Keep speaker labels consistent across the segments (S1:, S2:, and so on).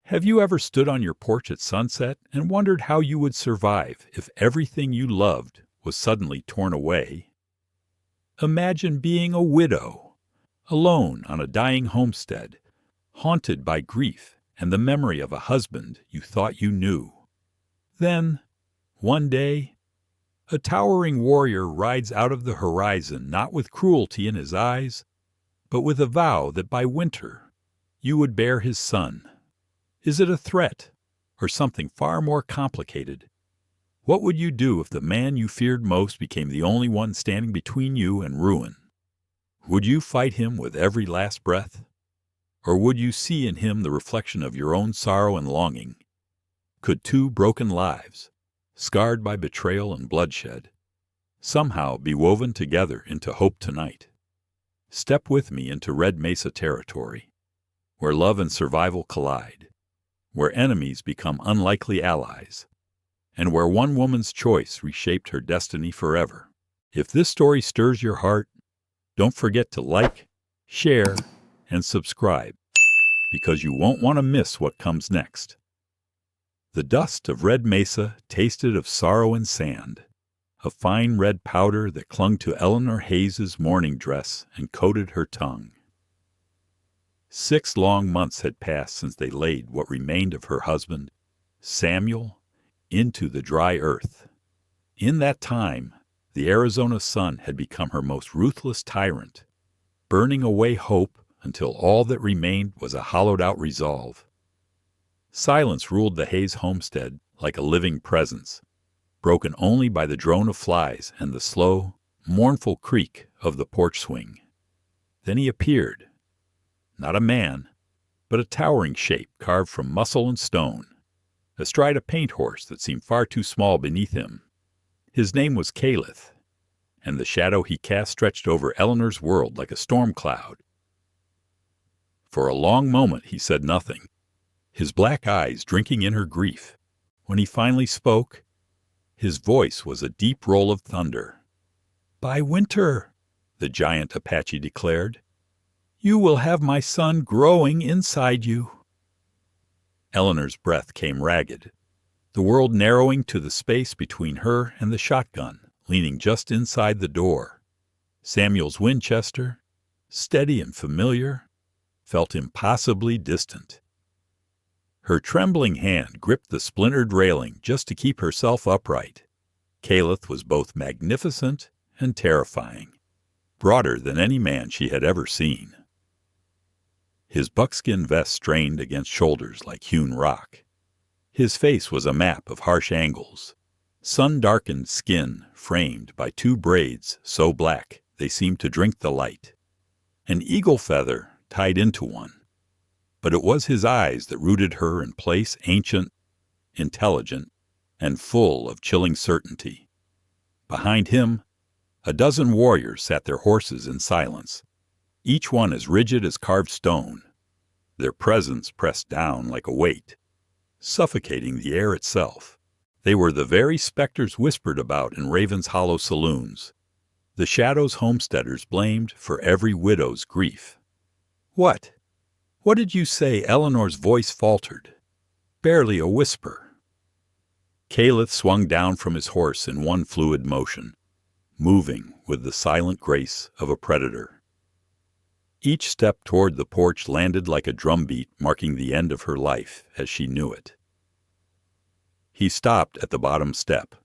S1: Have you ever stood on your porch at sunset and wondered how you would survive if everything you loved was suddenly torn away? Imagine being a widow, alone on a dying homestead, haunted by grief and the memory of a husband you thought you knew. Then, one day, a towering warrior rides out of the horizon not with cruelty in his eyes, but with a vow that by winter you would bear his son. Is it a threat, or something far more complicated? What would you do if the man you feared most became the only one standing between you and ruin? Would you fight him with every last breath? Or would you see in him the reflection of your own sorrow and longing? Could two broken lives, scarred by betrayal and bloodshed, somehow be woven together into hope tonight? Step with me into Red Mesa Territory, where love and survival collide, where enemies become unlikely allies, and where one woman's choice reshaped her destiny forever. If this story stirs your heart, don't forget to like, share, and subscribe, because you won't want to miss what comes next. The dust of Red Mesa tasted of sorrow and sand, a fine red powder that clung to Eleanor Hayes' mourning dress and coated her tongue. 6 long months had passed since they laid what remained of her husband, Samuel, into the dry earth. In that time, the Arizona sun had become her most ruthless tyrant, burning away hope until all that remained was a hollowed-out resolve. Silence ruled the Hayes homestead like a living presence, broken only by the drone of flies and the slow, mournful creak of the porch swing. Then he appeared. Not a man, but a towering shape carved from muscle and stone, astride a paint horse that seemed far too small beneath him. His name was Kaelith, and the shadow he cast stretched over Eleanor's world like a storm cloud. For a long moment he said nothing, his black eyes drinking in her grief. When he finally spoke, his voice was a deep roll of thunder. "By winter," the giant Apache declared, "you will have my son growing inside you." Eleanor's breath came ragged, the world narrowing to the space between her and the shotgun, leaning just inside the door. Samuel's Winchester, steady and familiar, felt impossibly distant. Her trembling hand gripped the splintered railing just to keep herself upright. Kaelith was both magnificent and terrifying, broader than any man she had ever seen. His buckskin vest strained against shoulders like hewn rock. His face was a map of harsh angles, sun-darkened skin framed by 2 braids so black they seemed to drink the light, an eagle feather tied into one. But it was his eyes that rooted her in place, ancient, intelligent, and full of chilling certainty. Behind him, a dozen warriors sat their horses in silence, each one as rigid as carved stone, their presence pressed down like a weight, suffocating the air itself. They were the very specters whispered about in Raven's Hollow saloons, the shadows homesteaders blamed for every widow's grief. "What? What did you say?" Eleanor's voice faltered, barely a whisper. Kaelith swung down from his horse in one fluid motion, moving with the silent grace of a predator. Each step toward the porch landed like a drumbeat marking the end of her life as she knew it. He stopped at the bottom step,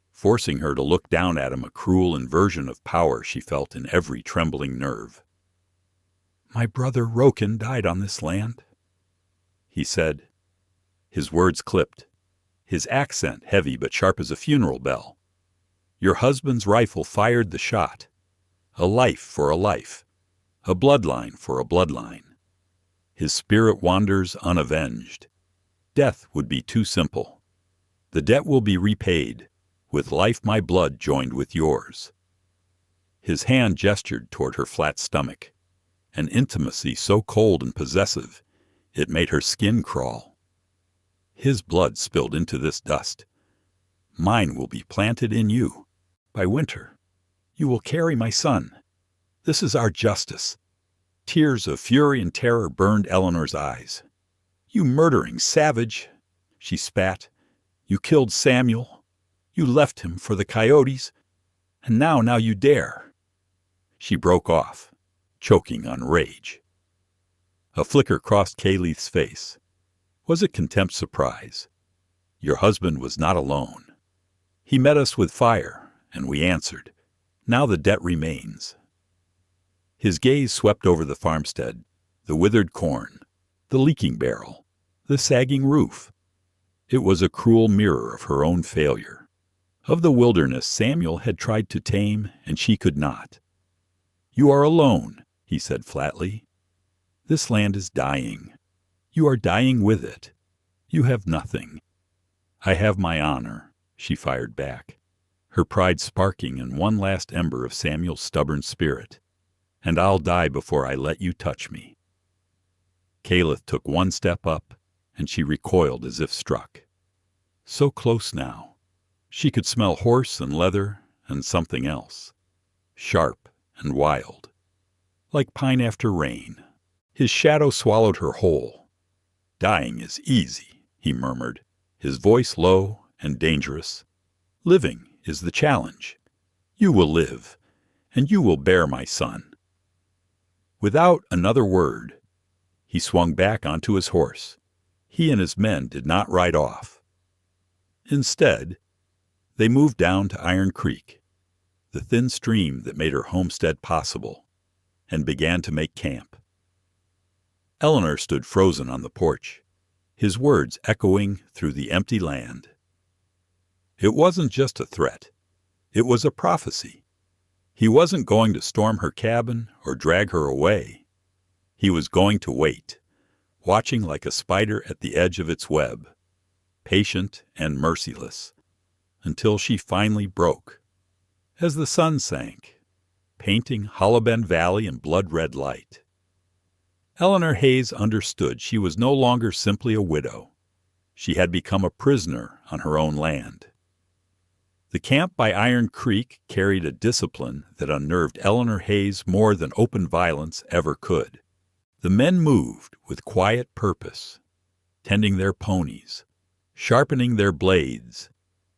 S1: forcing her to look down at him, a cruel inversion of power she felt in every trembling nerve. "My brother Roken died on this land," he said. His words clipped, his accent heavy but sharp as a funeral bell. "Your husband's rifle fired the shot. A life for a life, a bloodline for a bloodline. His spirit wanders unavenged. Death would be too simple. The debt will be repaid, with life my blood joined with yours." His hand gestured toward her flat stomach, an intimacy so cold and possessive it made her skin crawl. "His blood spilled into this dust. Mine will be planted in you. By winter, you will carry my son. This is our justice." Tears of fury and terror burned Eleanor's eyes. "You murdering savage!" she spat. "You killed Samuel. You left him for the coyotes. And now you dare." She broke off, choking on rage. A flicker crossed Kaelith's face. Was it contempt, surprise? Your husband was not alone. He met us with fire, and we answered. Now the debt remains. His gaze swept over the farmstead, the withered corn, the leaking barrel, the sagging roof. It was a cruel mirror of her own failure, of the wilderness Samuel had tried to tame and she could not. "You are alone," he said flatly. "This land is dying. You are dying with it. You have nothing." "I have my honor," she fired back, her pride sparking in one last ember of Samuel's stubborn spirit. "And I'll die before I let you touch me." Kaelith took one step up, and she recoiled as if struck. So close now. She could smell horse and leather and something else, sharp and wild, like pine after rain. His shadow swallowed her whole. "Dying is easy," he murmured, his voice low and dangerous. "Living is the challenge. You will live, and you will bear my son." Without another word, he swung back onto his horse. He and his men did not ride off. Instead, they moved down to Iron Creek, the thin stream that made her homestead possible, and began to make camp. Eleanor stood frozen on the porch, his words echoing through the empty land. It wasn't just a threat. It was a prophecy. He wasn't going to storm her cabin or drag her away. He was going to wait, watching like a spider at the edge of its web, patient and merciless, until she finally broke. As the sun sank, painting Hollow Bend Valley in blood-red light, Eleanor Hayes understood she was no longer simply a widow. She had become a prisoner on her own land. The camp by Iron Creek carried a discipline that unnerved Eleanor Hayes more than open violence ever could. The men moved with quiet purpose, tending their ponies, sharpening their blades,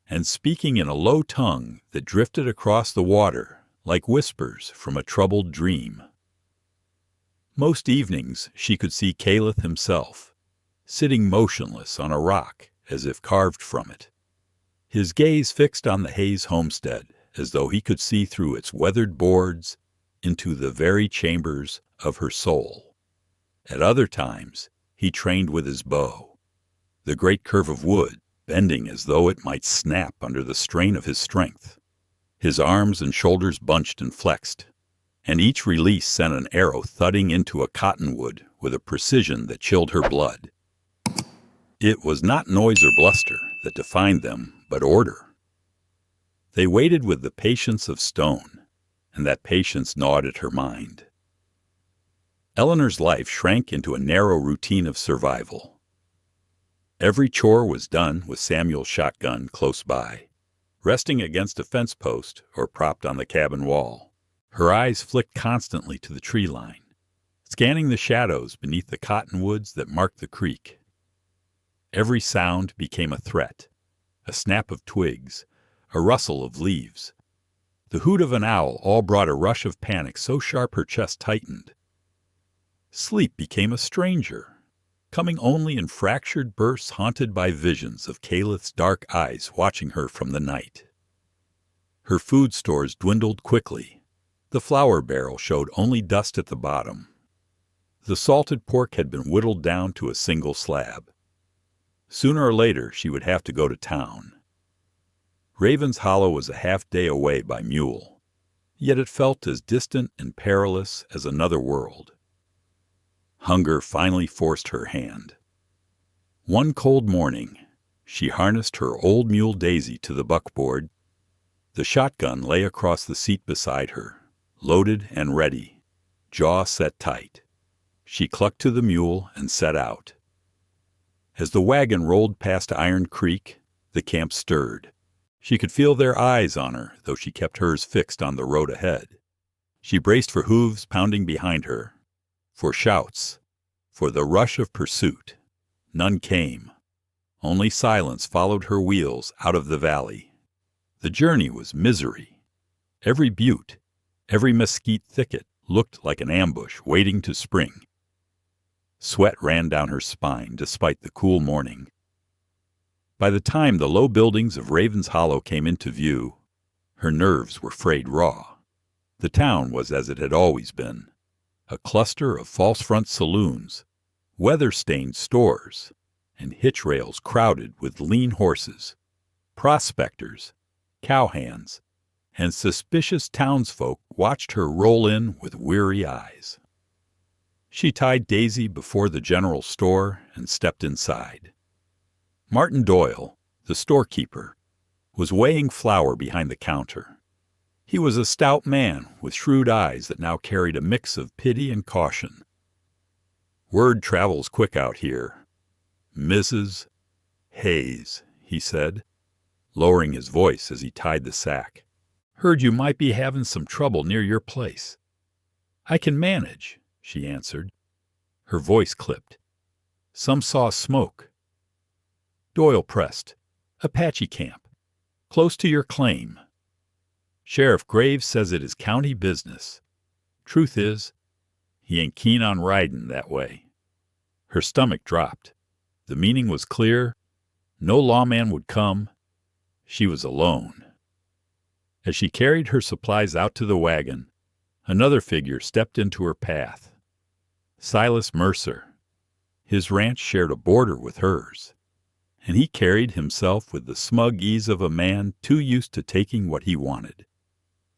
S1: and speaking in a low tongue that drifted across the water like whispers from a troubled dream. Most evenings she could see Kaelith himself, sitting motionless on a rock as if carved from it, his gaze fixed on the Hayes homestead as though he could see through its weathered boards into the very chambers of her soul. At other times he trained with his bow, the great curve of wood bending as though it might snap under the strain of his strength. His arms and shoulders bunched and flexed, and each release sent an arrow thudding into a cottonwood with a precision that chilled her blood. It was not noise or bluster that defined them, but order. They waited with the patience of stone, and that patience gnawed at her mind. Eleanor's life shrank into a narrow routine of survival. Every chore was done with Samuel's shotgun close by, resting against a fence post or propped on the cabin wall. Her eyes flicked constantly to the tree line, scanning the shadows beneath the cottonwoods that marked the creek. Every sound became a threat, a snap of twigs, a rustle of leaves. The hoot of an owl all brought a rush of panic so sharp her chest tightened. Sleep became a stranger, coming only in fractured bursts haunted by visions of Kaelith's dark eyes watching her from the night. Her food stores dwindled quickly. The flour barrel showed only dust at the bottom. The salted pork had been whittled down to a single slab. Sooner or later she would have to go to town. Raven's Hollow was a half-day away by mule, yet it felt as distant and perilous as another world. Hunger finally forced her hand. One cold morning, she harnessed her old mule Daisy to the buckboard. The shotgun lay across the seat beside her, loaded and ready, jaw set tight. She clucked to the mule and set out. As the wagon rolled past Iron Creek, the camp stirred. She could feel their eyes on her, though she kept hers fixed on the road ahead. She braced for hooves pounding behind her, for shouts, for the rush of pursuit. None came. Only silence followed her wheels out of the valley. The journey was misery. Every butte, every mesquite thicket looked like an ambush waiting to spring. Sweat ran down her spine despite the cool morning. By the time the low buildings of Raven's Hollow came into view, her nerves were frayed raw. The town was as it had always been, a cluster of false-front saloons, weather-stained stores, and hitch rails crowded with lean horses, prospectors, cowhands, and suspicious townsfolk watched her roll in with weary eyes. She tied Daisy before the general store and stepped inside. Martin Doyle, the storekeeper, was weighing flour behind the counter. He was a stout man with shrewd eyes that now carried a mix of pity and caution. "Word travels quick out here. Mrs. Hayes," he said, lowering his voice as he tied the sack. "Heard you might be having some trouble near your place." "I can manage," she answered. Her voice clipped. "Some saw smoke." Doyle pressed. "Apache camp. Close to your claim. Sheriff Graves says it is county business. Truth is, he ain't keen on riding that way." Her stomach dropped. The meaning was clear. No lawman would come. She was alone. As she carried her supplies out to the wagon, another figure stepped into her path. Silas Mercer. His ranch shared a border with hers, and he carried himself with the smug ease of a man too used to taking what he wanted.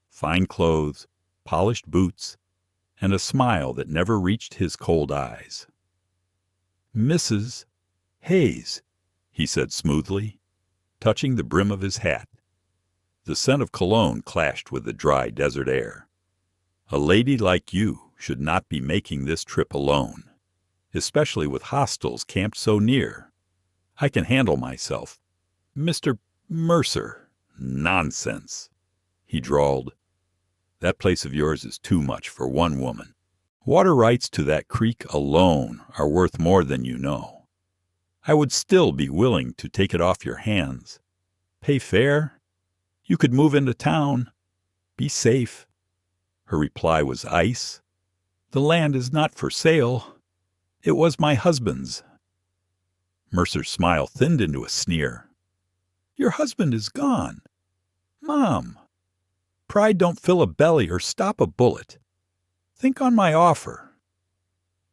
S1: Fine clothes, polished boots, and a smile that never reached his cold eyes. "Mrs. Hayes," he said smoothly, touching the brim of his hat. The scent of cologne clashed with the dry desert air. "A lady like you should not be making this trip alone, especially with hostiles camped so near. I can handle myself." "Mr. Mercer." "Nonsense," he drawled. "That place of yours is too much for one woman. Water rights to that creek alone are worth more than you know. I would still be willing to take it off your hands. Pay fair. You could move into town. Be safe." Her reply was ice. "The land is not for sale. It was my husband's." Mercer's smile thinned into a sneer. "Your husband is gone. Mom, pride don't fill a belly or stop a bullet. Think on my offer."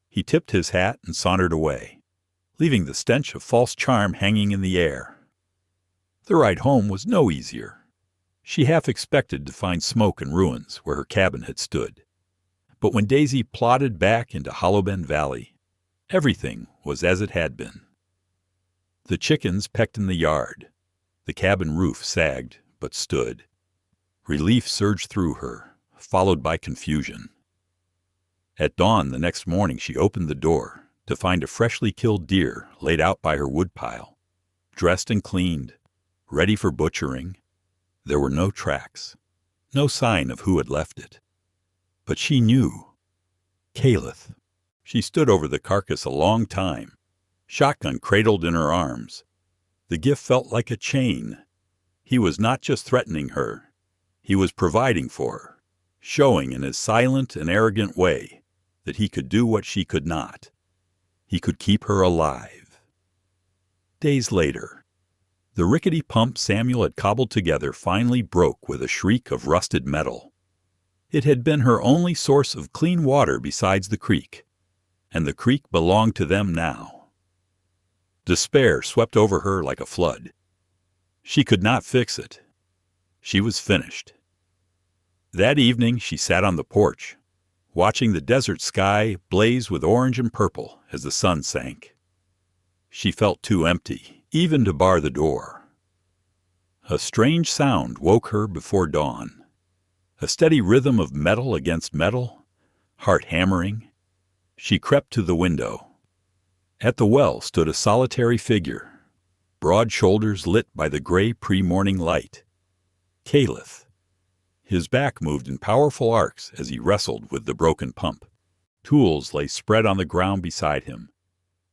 S1: He tipped his hat and sauntered away, leaving the stench of false charm hanging in the air. The ride home was no easier. She half expected to find smoke and ruins where her cabin had stood. But when Daisy plodded back into Hollow Bend Valley, everything was as it had been. The chickens pecked in the yard. The cabin roof sagged but stood. Relief surged through her, followed by confusion. At dawn the next morning she opened the door to find a freshly killed deer laid out by her woodpile, dressed and cleaned, ready for butchering. There were no tracks, no sign of who had left it. But she knew. Kaelith. She stood over the carcass a long time, shotgun cradled in her arms. The gift felt like a chain. He was not just threatening her. He was providing for her, showing in his silent and arrogant way that he could do what she could not. He could keep her alive. Days later, the rickety pump Samuel had cobbled together finally broke with a shriek of rusted metal. It had been her only source of clean water besides the creek, and the creek belonged to them now. Despair swept over her like a flood. She could not fix it. She was finished. That evening she sat on the porch, watching the desert sky blaze with orange and purple as the sun sank. She felt too empty, even to bar the door. A strange sound woke her before dawn. A steady rhythm of metal against metal, heart hammering. She crept to the window. At the well stood a solitary figure, broad shoulders lit by the gray pre-morning light. Kaelith. His back moved in powerful arcs as he wrestled with the broken pump. Tools lay spread on the ground beside him.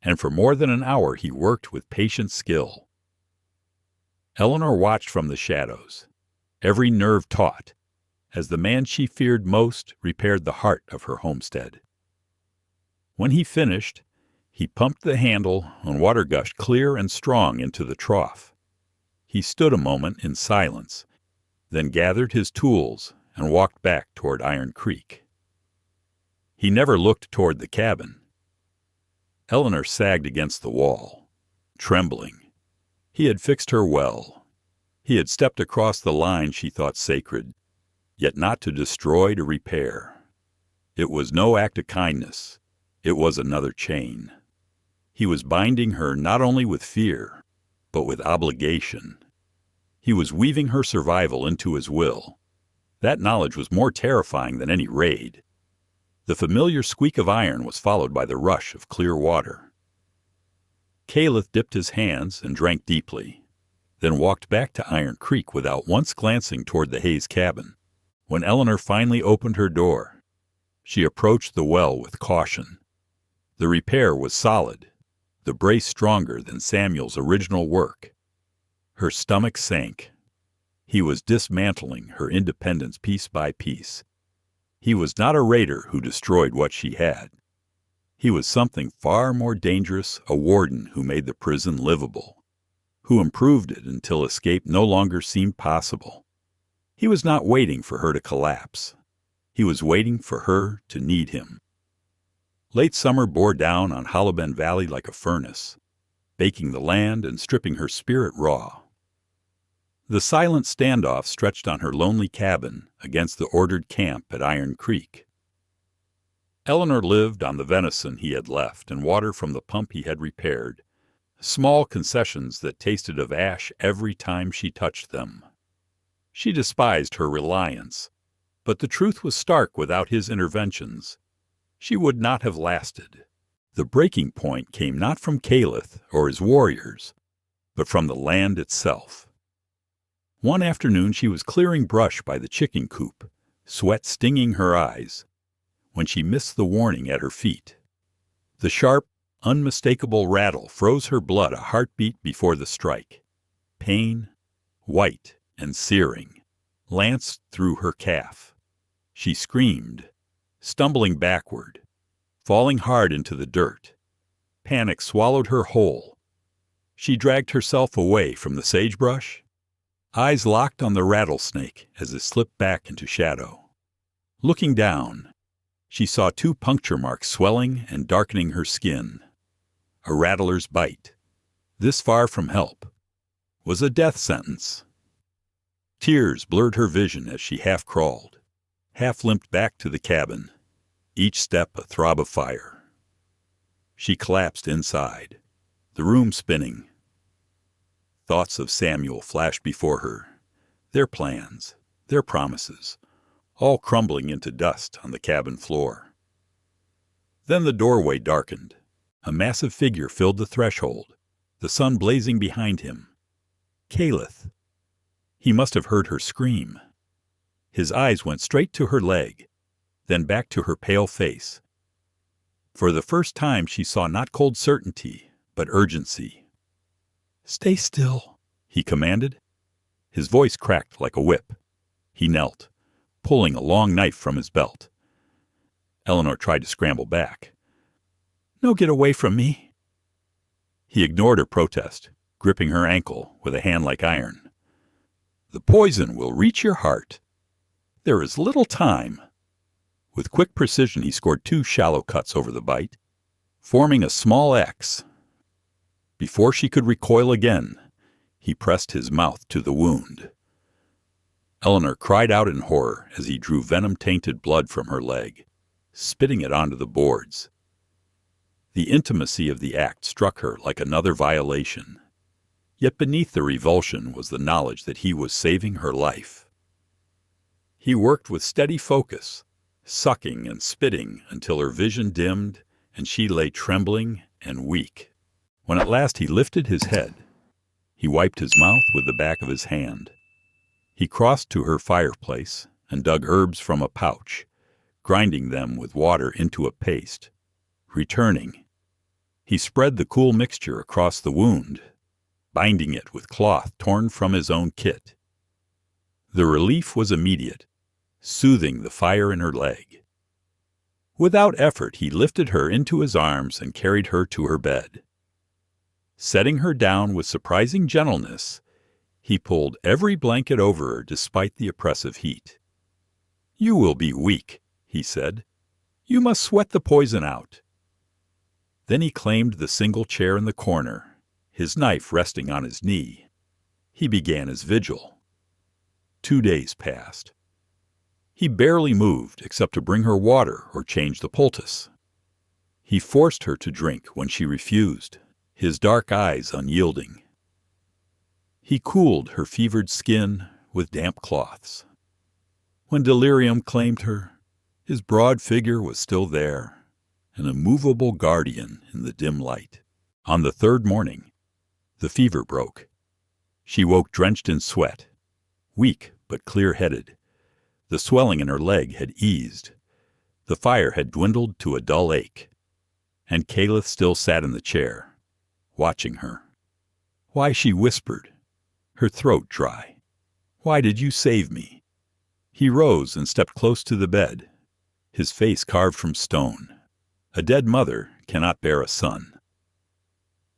S1: and for more than an hour he worked with patient skill. Eleanor watched from the shadows, every nerve taut, as the man she feared most repaired the heart of her homestead. When he finished, he pumped the handle and water gushed clear and strong into the trough. He stood a moment in silence, then gathered his tools and walked back toward Iron Creek. He never looked toward the cabin. Eleanor sagged against the wall, trembling. He had fixed her well. He had stepped across the line she thought sacred, yet not to destroy, to repair. It was no act of kindness. It was another chain. He was binding her not only with fear, but with obligation. He was weaving her survival into his will. That knowledge was more terrifying than any raid. The familiar squeak of iron was followed by the rush of clear water. Kaelith dipped his hands and drank deeply, then walked back to Iron Creek without once glancing toward the Hayes cabin. When Eleanor finally opened her door, she approached the well with caution. The repair was solid, the brace stronger than Samuel's original work. Her stomach sank. He was dismantling her independence piece by piece. He was not a raider who destroyed what she had. He was something far more dangerous, a warden who made the prison livable, who improved it until escape no longer seemed possible. He was not waiting for her to collapse. He was waiting for her to need him. Late summer bore down on Hollowben Valley like a furnace, baking the land and stripping her spirit raw. The silent standoff stretched on her lonely cabin against the ordered camp at Iron Creek. Eleanor lived on the venison he had left and water from the pump he had repaired, small concessions that tasted of ash every time she touched them. She despised her reliance, but the truth was stark without his interventions. She would not have lasted. The breaking point came not from Kaelith or his warriors, but from the land itself. One afternoon she was clearing brush by the chicken coop, sweat stinging her eyes, when she missed the warning at her feet. The sharp, unmistakable rattle froze her blood a heartbeat before the strike. Pain, white and searing, lanced through her calf. She screamed, stumbling backward, falling hard into the dirt. Panic swallowed her whole. She dragged herself away from the sagebrush, eyes locked on the rattlesnake as it slipped back into shadow. Looking down, she saw 2 puncture marks swelling and darkening her skin. A rattler's bite, this far from help, was a death sentence. Tears blurred her vision as she half crawled, half limped back to the cabin, each step a throb of fire. She collapsed inside, the room spinning. Thoughts of Samuel flashed before her, their plans, their promises, all crumbling into dust on the cabin floor. Then the doorway darkened. A massive figure filled the threshold, the sun blazing behind him. Kaelith. He must have heard her scream. His eyes went straight to her leg, then back to her pale face. For the first time she saw not cold certainty, but urgency. "Stay still," he commanded. His voice cracked like a whip. He knelt, pulling a long knife from his belt. Eleanor tried to scramble back. "No, get away from me." He ignored her protest, gripping her ankle with a hand like iron. "The poison will reach your heart. There is little time." With quick precision he scored 2 shallow cuts over the bite, forming a small X. Before she could recoil again, he pressed his mouth to the wound. Eleanor cried out in horror as he drew venom-tainted blood from her leg, spitting it onto the boards. The intimacy of the act struck her like another violation. Yet beneath the revulsion was the knowledge that he was saving her life. He worked with steady focus, sucking and spitting until her vision dimmed and she lay trembling and weak. When at last he lifted his head, he wiped his mouth with the back of his hand. He crossed to her fireplace and dug herbs from a pouch, grinding them with water into a paste. Returning, He spread the cool mixture across the wound, binding it with cloth torn from his own kit. The relief was immediate, soothing the fire in her leg. Without effort, he lifted her into his arms and carried her to her bed. Setting her down with surprising gentleness, he pulled every blanket over her despite the oppressive heat. "You will be weak," he said. "You must sweat the poison out." Then he claimed the single chair in the corner, his knife resting on his knee. He began his vigil. 2 days passed. He barely moved except to bring her water or change the poultice. He forced her to drink when she refused, his dark eyes unyielding. He cooled her fevered skin with damp cloths. When delirium claimed her, his broad figure was still there, an immovable guardian in the dim light. On the 3rd morning, the fever broke. She woke drenched in sweat, weak but clear-headed. The swelling in her leg had eased. The fire had dwindled to a dull ache. And Kaelith still sat in the chair, watching her. "Why," she whispered, her throat dry. "Why did you save me?" He rose and stepped close to the bed, his face carved from stone. A dead mother cannot bear a son.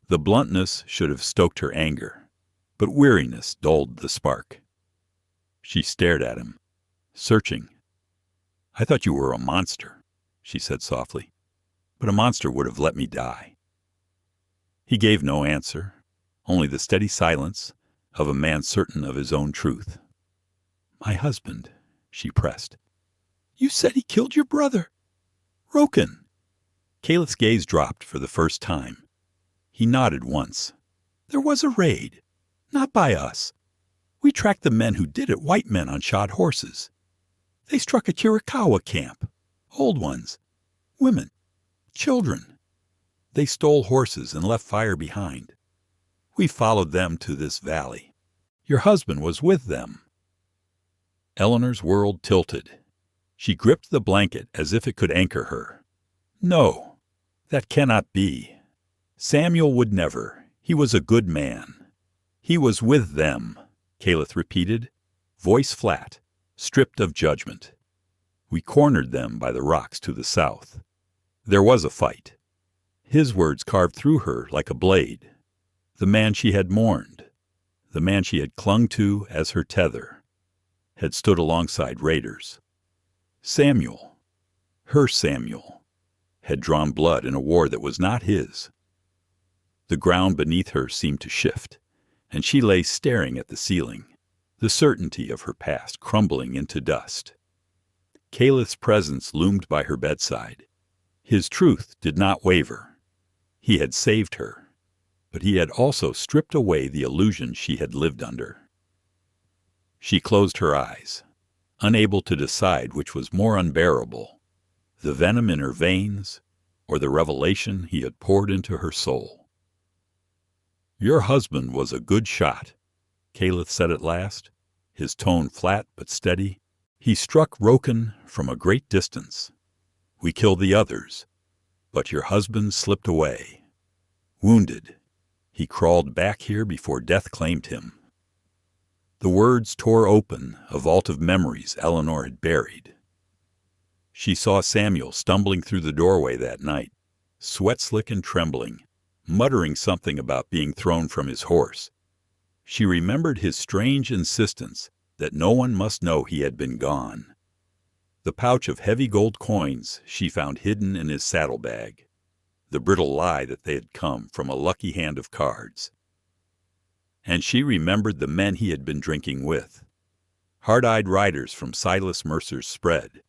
S1: The bluntness should have stoked her anger, but weariness dulled the spark. She stared at him, searching. "I thought you were a monster," she said softly, "but a monster would have let me die." He gave no answer, only the steady silence of a man certain of his own truth. "My husband," she pressed. "You said he killed your brother." "Roken." Kaelith's gaze dropped for the first time. He nodded once. "There was a raid. Not by us. We tracked the men who did it, white men on shod horses. They struck a Chiricahua camp. Old ones. Women. Children. They stole horses and left fire behind. We followed them to this valley. Your husband was with them." Eleanor's world tilted. She gripped the blanket as if it could anchor her. "No, that cannot be. Samuel would never. He was a good man." "He was with them," Kaelith repeated, voice flat, stripped of judgment. "We cornered them by the rocks to the south. There was a fight." His words carved through her like a blade. The man she had mourned, the man she had clung to as her tether, had stood alongside raiders. Samuel, her Samuel, had drawn blood in a war that was not his. The ground beneath her seemed to shift, and she lay staring at the ceiling, the certainty of her past crumbling into dust. Kaelith's presence loomed by her bedside. His truth did not waver. He had saved her, but he had also stripped away the illusion she had lived under. She closed her eyes, unable to decide which was more unbearable, the venom in her veins or the revelation he had poured into her soul. "Your husband was a good shot," Kaelith said at last, his tone flat but steady. "He struck Roken from a great distance. We killed the others, but your husband slipped away. Wounded, he crawled back here before death claimed him." The words tore open a vault of memories Eleanor had buried. She saw Samuel stumbling through the doorway that night, sweat-slick and trembling, muttering something about being thrown from his horse. She remembered his strange insistence that no one must know he had been gone. The pouch of heavy gold coins she found hidden in his saddlebag. The brittle lie that they had come from a lucky hand of cards. And she remembered the men he had been drinking with. Hard-eyed riders from Silas Mercer's spread.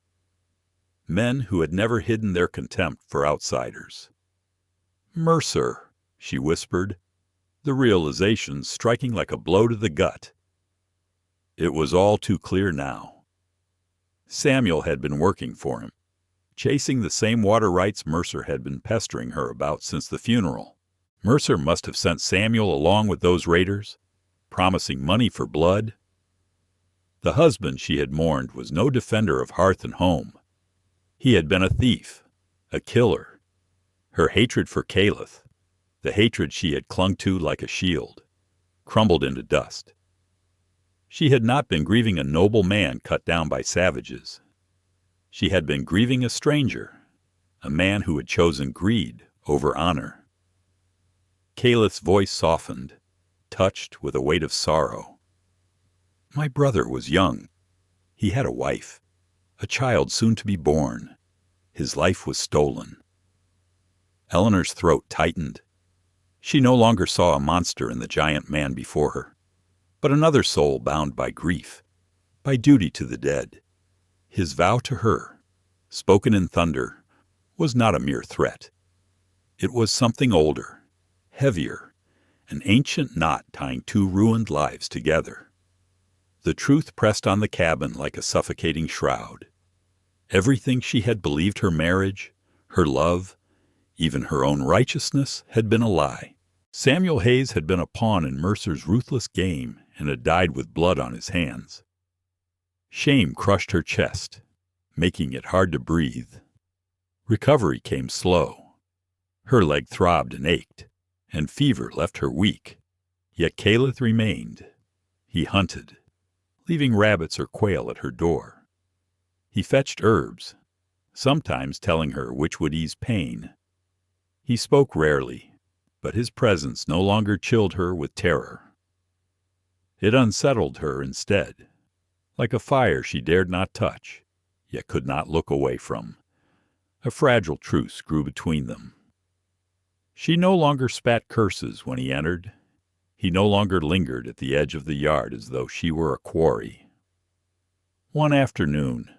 S1: Men who had never hidden their contempt for outsiders. "Mercer," she whispered, the realization striking like a blow to the gut. It was all too clear now. Samuel had been working for him, chasing the same water rights Mercer had been pestering her about since the funeral. Mercer must have sent Samuel along with those raiders, promising money for blood. The husband she had mourned was no defender of hearth and home. He had been a thief, a killer. Her hatred for Kaelith, The hatred she had clung to like a shield crumbled into dust. She had not been grieving a noble man cut down by savages. She had been grieving a stranger, a man who had chosen greed over honor. Kaelith's voice softened, touched with a weight of sorrow. My brother was young. He had a wife, a child soon to be born. His life was stolen. Eleanor's throat tightened. She no longer saw a monster in the giant man before her, but another soul bound by grief, by duty to the dead. His vow to her, spoken in thunder, was not a mere threat. It was something older, heavier, an ancient knot tying two ruined lives together. The truth pressed on the cabin like a suffocating shroud. Everything she had believed her marriage, her love, even her own righteousness, had been a lie. Samuel Hayes had been a pawn in Mercer's ruthless game and had died with blood on his hands. Shame crushed her chest, making it hard to breathe. Recovery came slow. Her leg throbbed and ached, and fever left her weak. Yet Kaelith remained. He hunted, leaving rabbits or quail at her door. He fetched herbs, sometimes telling her which would ease pain. He spoke rarely, but his presence no longer chilled her with terror. It unsettled her instead, like a fire she dared not touch, yet could not look away from. A fragile truce grew between them. She no longer spat curses when he entered. He no longer lingered at the edge of the yard as though she were a quarry. One afternoon,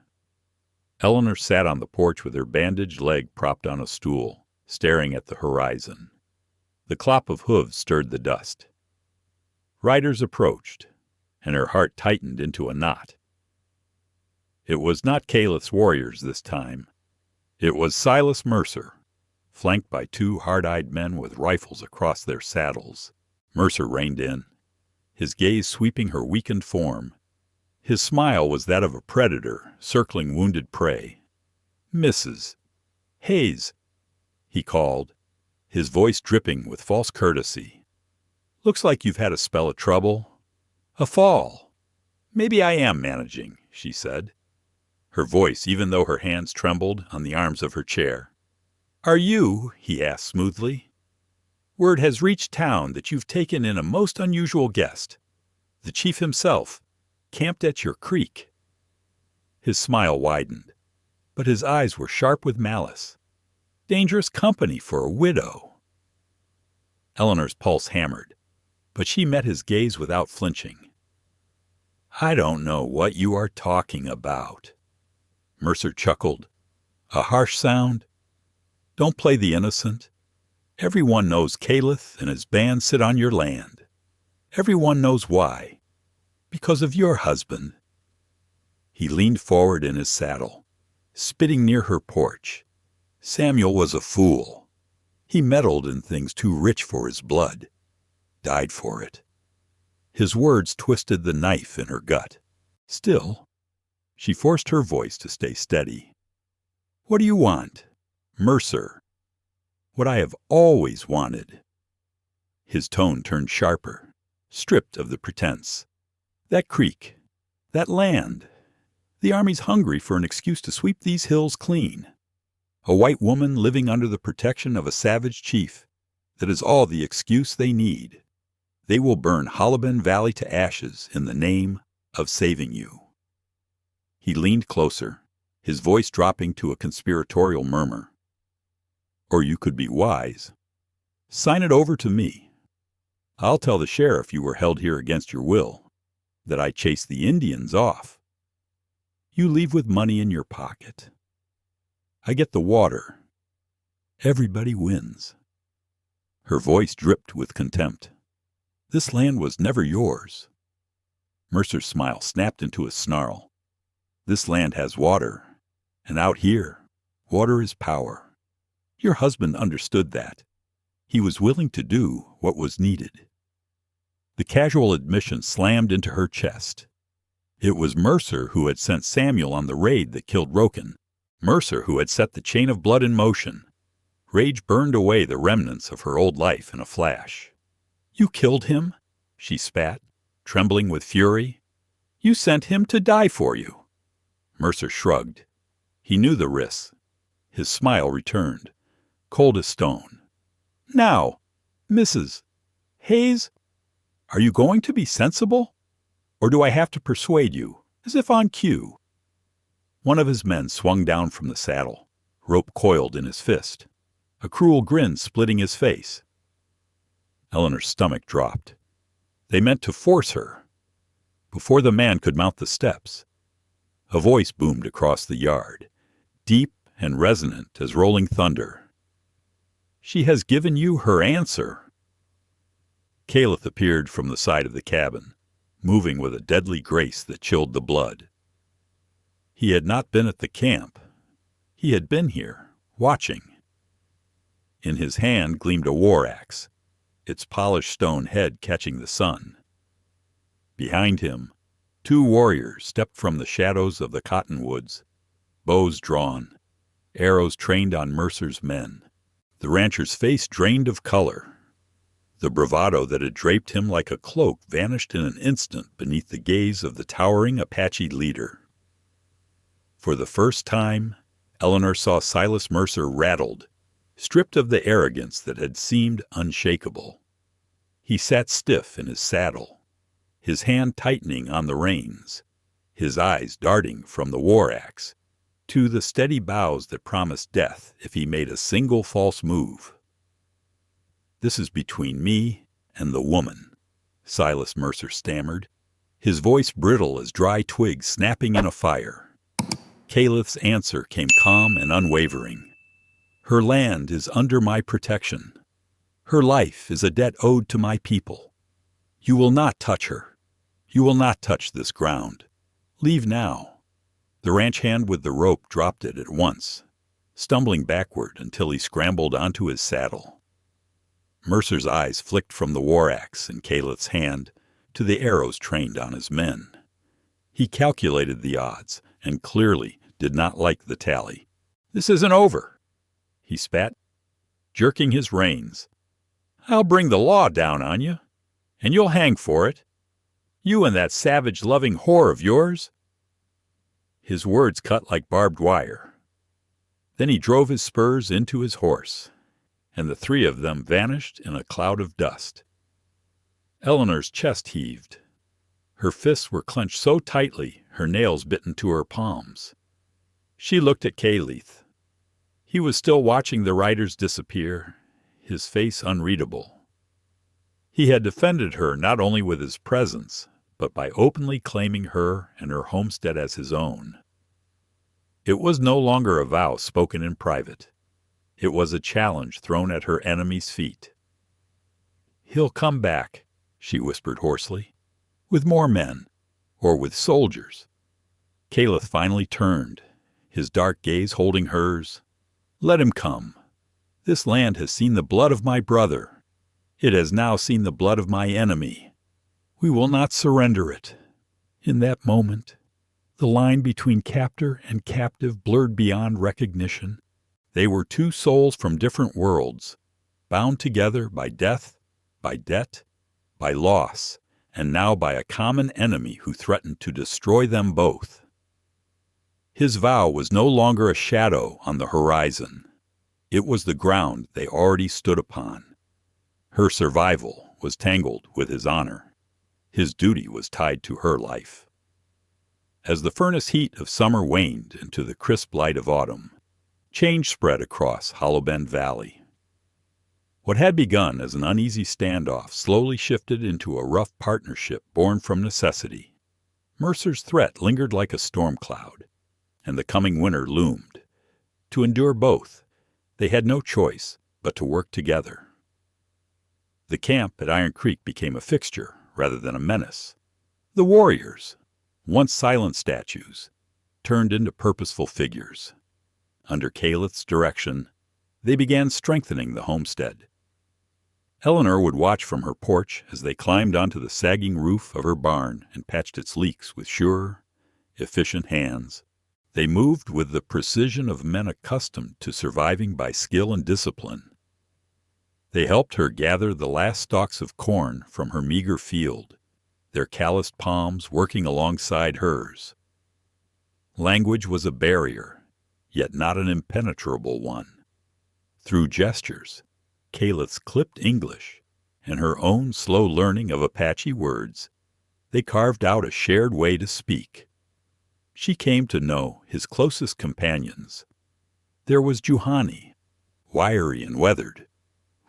S1: Eleanor sat on the porch with her bandaged leg propped on a stool, staring at the horizon. The clop of hooves stirred the dust. Riders approached, and her heart tightened into a knot. It was not Kaelith's warriors this time. It was Silas Mercer, flanked by two hard-eyed men with rifles across their saddles. Mercer reined in, his gaze sweeping her weakened form. His smile was that of a predator circling wounded prey. "Mrs. Hayes," he called, his voice dripping with false courtesy. "Looks like you've had a spell of trouble. A fall." "Maybe I am managing," she said, her voice, even though her hands trembled, on the arms of her chair. "Are you," he asked smoothly, "word has reached town that you've taken in a most unusual guest, the chief himself, camped at your creek." His smile widened, but his eyes were sharp with malice. Dangerous company for a widow. Eleanor's pulse hammered, but she met his gaze without flinching. "I don't know what you are talking about." Mercer chuckled. "A harsh sound? Don't play the innocent. Everyone knows Kaelith and his band sit on your land. Everyone knows why. Because of your husband." He leaned forward in his saddle, spitting near her porch. Samuel was a fool. He meddled in things too rich for his blood. Died for it. His words twisted the knife in her gut. Still, she forced her voice to stay steady. "What do you want?" "Mercer. What I have always wanted." His tone turned sharper, stripped of the pretense. "That creek, that land. The army's hungry for an excuse to sweep these hills clean. A white woman living under the protection of a savage chief. That is all the excuse they need. They will burn Hollabin Valley to ashes in the name of saving you." He leaned closer, his voice dropping to a conspiratorial murmur. "Or you could be wise. Sign it over to me. I'll tell the sheriff you were held here against your will, that I chased the Indians off. You leave with money in your pocket. I get the water. Everybody wins." Her voice dripped with contempt. "This land was never yours." Mercer's smile snapped into a snarl. "This land has water, and out here, water is power. Your husband understood that. He was willing to do what was needed." The casual admission slammed into her chest. It was Mercer who had sent Samuel on the raid that killed Roken. Mercer who had set the chain of blood in motion. Rage burned away the remnants of her old life in a flash. "You killed him?" she spat, trembling with fury. "You sent him to die for you." Mercer shrugged. He knew the risks. His smile returned, cold as stone. "Now, Mrs. Hayes, are you going to be sensible? Or do I have to persuade you, as if on cue?" One of his men swung down from the saddle, rope coiled in his fist, a cruel grin splitting his face. Eleanor's stomach dropped. They meant to force her. Before the man could mount the steps, a voice boomed across the yard, deep and resonant as rolling thunder. "She has given you her answer." Kaelith appeared from the side of the cabin, moving with a deadly grace that chilled the blood. He had not been at the camp. He had been here, watching. In his hand gleamed a war axe, its polished stone head catching the sun. Behind him, 2 warriors stepped from the shadows of the cottonwoods, bows drawn, arrows trained on Mercer's men. The rancher's face drained of color. The bravado that had draped him like a cloak vanished in an instant beneath the gaze of the towering Apache leader. For the first time, Eleanor saw Silas Mercer rattled, stripped of the arrogance that had seemed unshakable. He sat stiff in his saddle, his hand tightening on the reins, his eyes darting from the war axe to the steady bows that promised death if he made a single false move. "This is between me and the woman," Silas Mercer stammered, his voice brittle as dry twigs snapping in a fire. Kaelith's answer came calm and unwavering. "Her land is under my protection. Her life is a debt owed to my people. You will not touch her. You will not touch this ground. Leave now." The ranch hand with the rope dropped it at once, stumbling backward until he scrambled onto his saddle. Mercer's eyes flicked from the war axe in Kaelith's hand to the arrows trained on his men. He calculated the odds and clearly did not like the tally. "This isn't over," he spat, jerking his reins. "I'll bring the law down on you, and you'll hang for it. You and that savage-loving whore of yours." His words cut like barbed wire. Then he drove his spurs into his horse, and the 3 of them vanished in a cloud of dust. Eleanor's chest heaved. Her fists were clenched so tightly her nails bit into her palms. She looked at Kaelith. He was still watching the riders disappear, his face unreadable. He had defended her not only with his presence, but by openly claiming her and her homestead as his own. It was no longer a vow spoken in private. It was a challenge thrown at her enemy's feet. "He'll come back," she whispered hoarsely, "with more men, or with soldiers." Kaelith finally turned, his dark gaze holding hers. "Let him come. This land has seen the blood of my brother. It has now seen the blood of my enemy. We will not surrender it." In that moment, the line between captor and captive blurred beyond recognition. They were 2 souls from different worlds, bound together by death, by debt, by loss, and now by a common enemy who threatened to destroy them both. His vow was no longer a shadow on the horizon. It was the ground they already stood upon. Her survival was tangled with his honor. His duty was tied to her life. As the furnace heat of summer waned into the crisp light of autumn, change spread across Hollow Bend Valley. What had begun as an uneasy standoff slowly shifted into a rough partnership born from necessity. Mercer's threat lingered like a storm cloud, and the coming winter loomed. To endure both, they had no choice but to work together. The camp at Iron Creek became a fixture rather than a menace. The warriors, once silent statues, turned into purposeful figures. Under Kaelith's direction, they began strengthening the homestead. Eleanor would watch from her porch as they climbed onto the sagging roof of her barn and patched its leaks with sure, efficient hands. They moved with the precision of men accustomed to surviving by skill and discipline. They helped her gather the last stalks of corn from her meager field, their calloused palms working alongside hers. Language was a barrier, yet not an impenetrable one. Through gestures, Kaelith's clipped English and her own slow learning of Apache words, they carved out a shared way to speak. She came to know his closest companions. There was Juhani, wiry and weathered,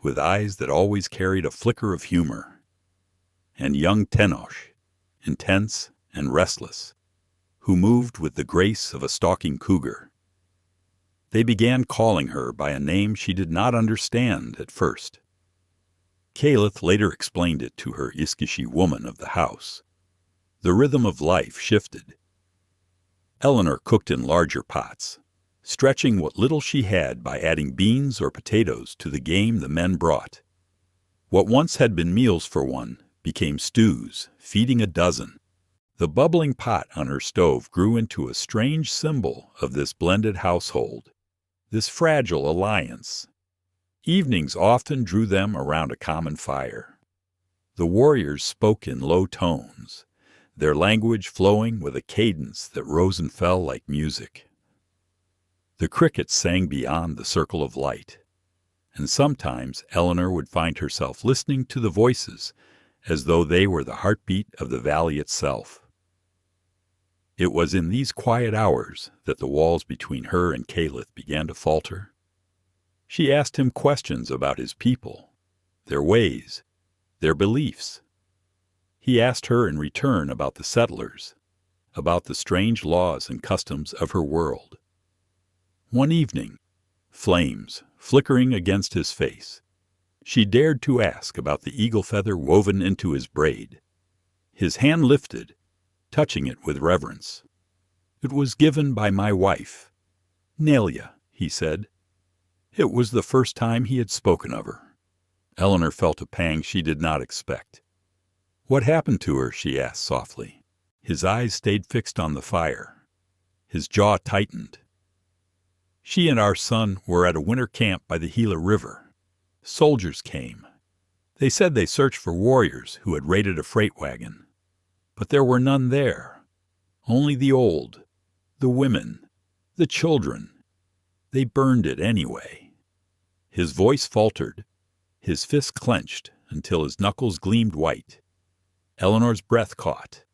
S1: with eyes that always carried a flicker of humor, and young Tenoch, intense and restless, who moved with the grace of a stalking cougar. They began calling her by a name she did not understand at first. Kaelith later explained it to her Iskishi woman of the house. The rhythm of life shifted. Eleanor cooked in larger pots, stretching what little she had by adding beans or potatoes to the game the men brought. What once had been meals for one became stews, feeding a dozen. The bubbling pot on her stove grew into a strange symbol of this blended household, this fragile alliance. Evenings often drew them around a common fire. The warriors spoke in low tones, their language flowing with a cadence that rose and fell like music. The crickets sang beyond the circle of light, and sometimes Eleanor would find herself listening to the voices as though they were the heartbeat of the valley itself. It was in these quiet hours that the walls between her and Kaelith began to falter. She asked him questions about his people, their ways, their beliefs. He asked her in return about the settlers, about the strange laws and customs of her world. One evening, flames flickering against his face, she dared to ask about the eagle feather woven into his braid. His hand lifted, touching it with reverence. "It was given by my wife, Nelia," he said. It was the first time he had spoken of her. Eleanor felt a pang she did not expect. "What happened to her?" she asked softly. His eyes stayed fixed on the fire. His jaw tightened. "She and our son were at a winter camp by the Gila River. Soldiers came. They said they searched for warriors who had raided a freight wagon. But there were none there. Only the old, the women, the children. They burned it anyway." His voice faltered, his fist clenched until his knuckles gleamed white. Eleanor's breath caught.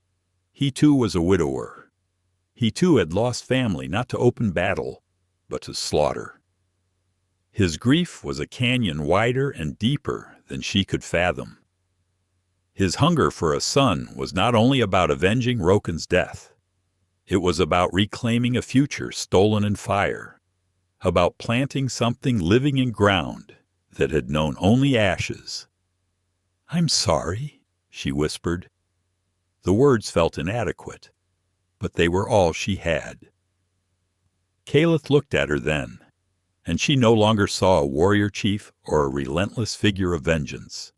S1: He too was a widower. He too had lost family not to open battle, but to slaughter. His grief was a canyon wider and deeper than she could fathom. His hunger for a son was not only about avenging Roken's death. It was about reclaiming a future stolen in fire, about planting something living in ground that had known only ashes. "I'm sorry," she whispered. The words felt inadequate, but they were all she had. Kaelith looked at her then, and she no longer saw a warrior chief or a relentless figure of vengeance.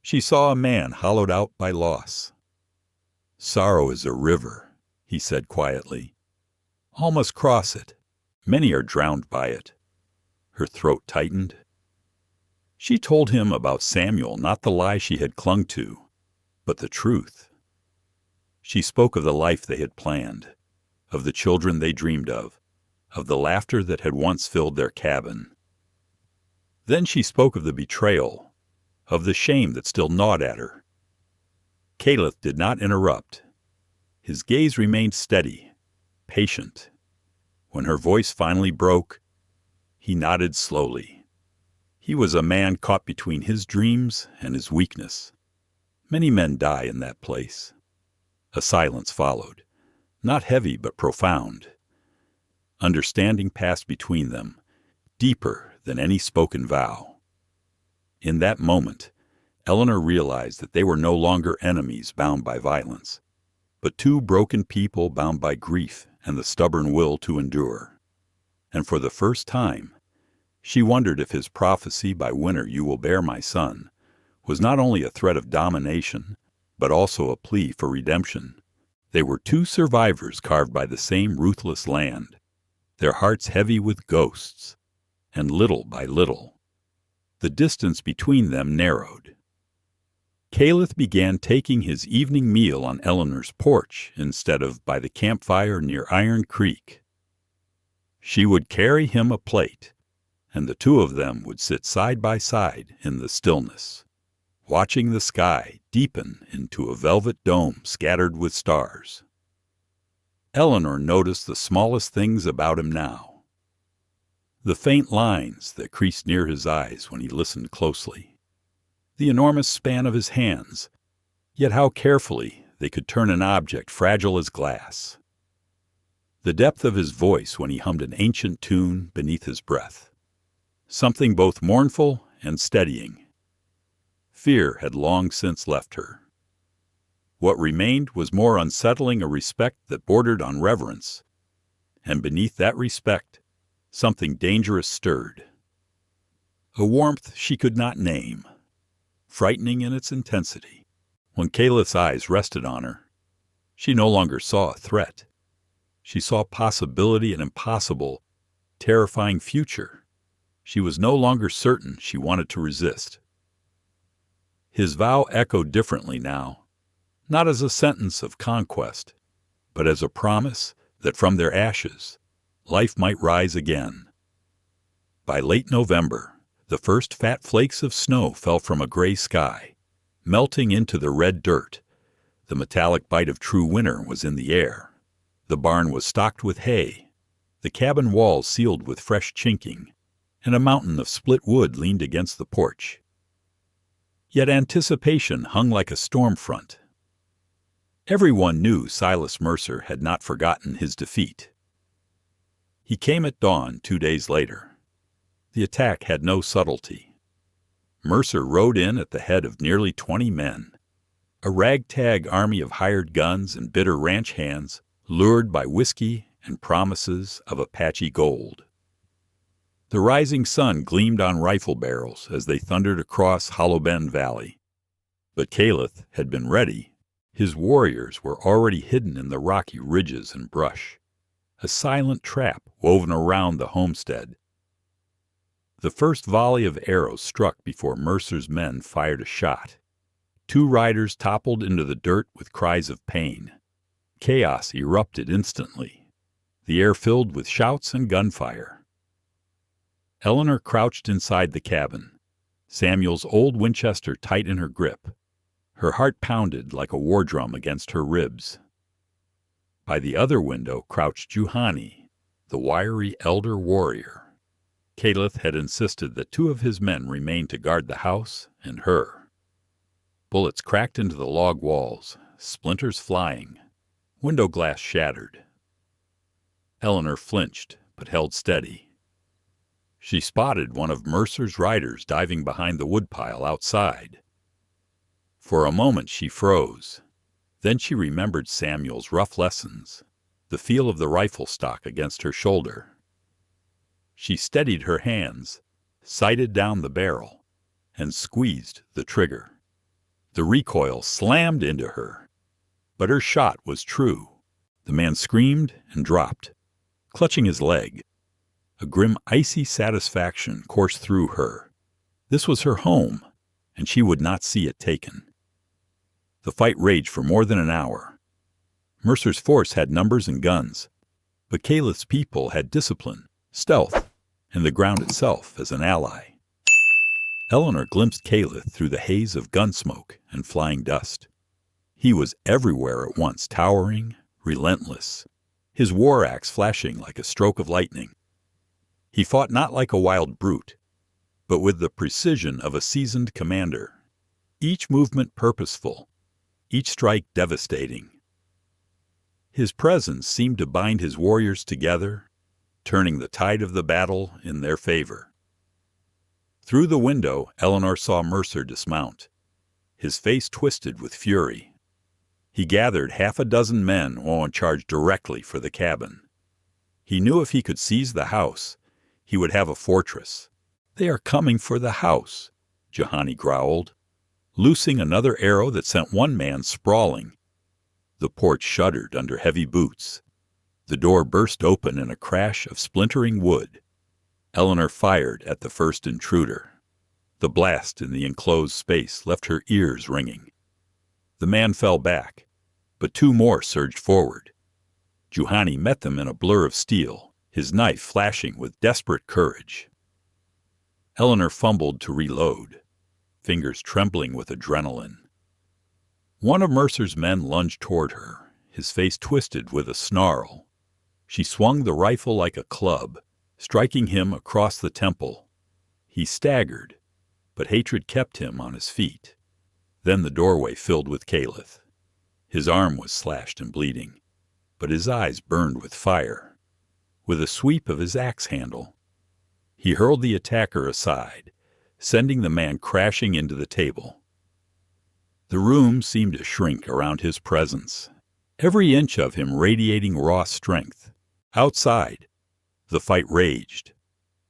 S1: She saw a man hollowed out by loss. "Sorrow is a river," he said quietly. "All must cross it. Many are drowned by it." Her throat tightened. She told him about Samuel, not the lie she had clung to, but the truth. She spoke of the life they had planned, of the children they dreamed of the laughter that had once filled their cabin. Then she spoke of the betrayal, of the shame that still gnawed at her. Kaelith did not interrupt. His gaze remained steady, patient. When her voice finally broke, he nodded slowly. He was a man caught between his dreams and his weakness. Many men die in that place. A silence followed, not heavy but profound. Understanding passed between them, deeper than any spoken vow. In that moment, Eleanor realized that they were no longer enemies bound by violence, but two broken people bound by grief and the stubborn will to endure. And for the first time, she wondered if his prophecy, "By winter you will bear my son," was not only a threat of domination, but also a plea for redemption. They were two survivors carved by the same ruthless land, their hearts heavy with ghosts, and little by little, the distance between them narrowed. Kaelith began taking his evening meal on Eleanor's porch instead of by the campfire near Iron Creek. She would carry him a plate, and the two of them would sit side by side in the stillness, watching the sky deepen into a velvet dome scattered with stars. Eleanor noticed the smallest things about him now. The faint lines that creased near his eyes when he listened closely. The enormous span of his hands, yet how carefully they could turn an object fragile as glass. The depth of his voice when he hummed an ancient tune beneath his breath. Something both mournful and steadying. Fear had long since left her. What remained was more unsettling, a respect that bordered on reverence, and beneath that respect, something dangerous stirred. A warmth she could not name, frightening in its intensity. When Kaelith's eyes rested on her, she no longer saw a threat. She saw possibility, an impossible, terrifying future. She was no longer certain she wanted to resist. His vow echoed differently now, not as a sentence of conquest, but as a promise that from their ashes, life might rise again. By late November, the first fat flakes of snow fell from a gray sky, melting into the red dirt. The metallic bite of true winter was in the air. The barn was stocked with hay, the cabin walls sealed with fresh chinking, and a mountain of split wood leaned against the porch. Yet anticipation hung like a storm front. Everyone knew Silas Mercer had not forgotten his defeat. He came at dawn 2 days later. The attack had no subtlety. Mercer rode in at the head of nearly 20 men, a ragtag army of hired guns and bitter ranch hands lured by whiskey and promises of Apache gold. The rising sun gleamed on rifle barrels as they thundered across Hollow Bend Valley. But Kaelith had been ready. His warriors were already hidden in the rocky ridges and brush, a silent trap woven around the homestead. The first volley of arrows struck before Mercer's men fired a shot. 2 riders toppled into the dirt with cries of pain. Chaos erupted instantly, the air filled with shouts and gunfire. Eleanor crouched inside the cabin, Samuel's old Winchester tight in her grip. Her heart pounded like a war drum against her ribs. By the other window crouched Juhani, the wiry elder warrior. Kaelith had insisted that 2 of his men remain to guard the house and her. Bullets cracked into the log walls, splinters flying, window glass shattered. Eleanor flinched, but held steady. She spotted one of Mercer's riders diving behind the woodpile outside. For a moment she froze. Then she remembered Samuel's rough lessons, the feel of the rifle stock against her shoulder. She steadied her hands, sighted down the barrel, and squeezed the trigger. The recoil slammed into her, but her shot was true. The man screamed and dropped, clutching his leg. A grim, icy satisfaction coursed through her. This was her home, and she would not see it taken. The fight raged for more than an hour. Mercer's force had numbers and guns, but Kaelith's people had discipline, stealth, and the ground itself as an ally. Eleanor glimpsed Kaelith through the haze of gun smoke and flying dust. He was everywhere at once, towering, relentless, his war axe flashing like a stroke of lightning. He fought not like a wild brute, but with the precision of a seasoned commander, each movement purposeful, each strike devastating. His presence seemed to bind his warriors together, turning the tide of the battle in their favor. Through the window, Eleanor saw Mercer dismount, his face twisted with fury. He gathered 6 men and charged directly for the cabin. He knew if he could seize the house, he would have a fortress. "They are coming for the house," Juhani growled, loosing another arrow that sent one man sprawling. The porch shuddered under heavy boots. The door burst open in a crash of splintering wood. Eleanor fired at the first intruder. The blast in the enclosed space left her ears ringing. The man fell back, but two more surged forward. Juhani met them in a blur of steel, his knife flashing with desperate courage. Eleanor fumbled to reload, fingers trembling with adrenaline. One of Mercer's men lunged toward her, his face twisted with a snarl. She swung the rifle like a club, striking him across the temple. He staggered, but hatred kept him on his feet. Then the doorway filled with Kaelith. His arm was slashed and bleeding, but his eyes burned with fire. With a sweep of his axe handle, he hurled the attacker aside, sending the man crashing into the table. The room seemed to shrink around his presence, every inch of him radiating raw strength. Outside, the fight raged,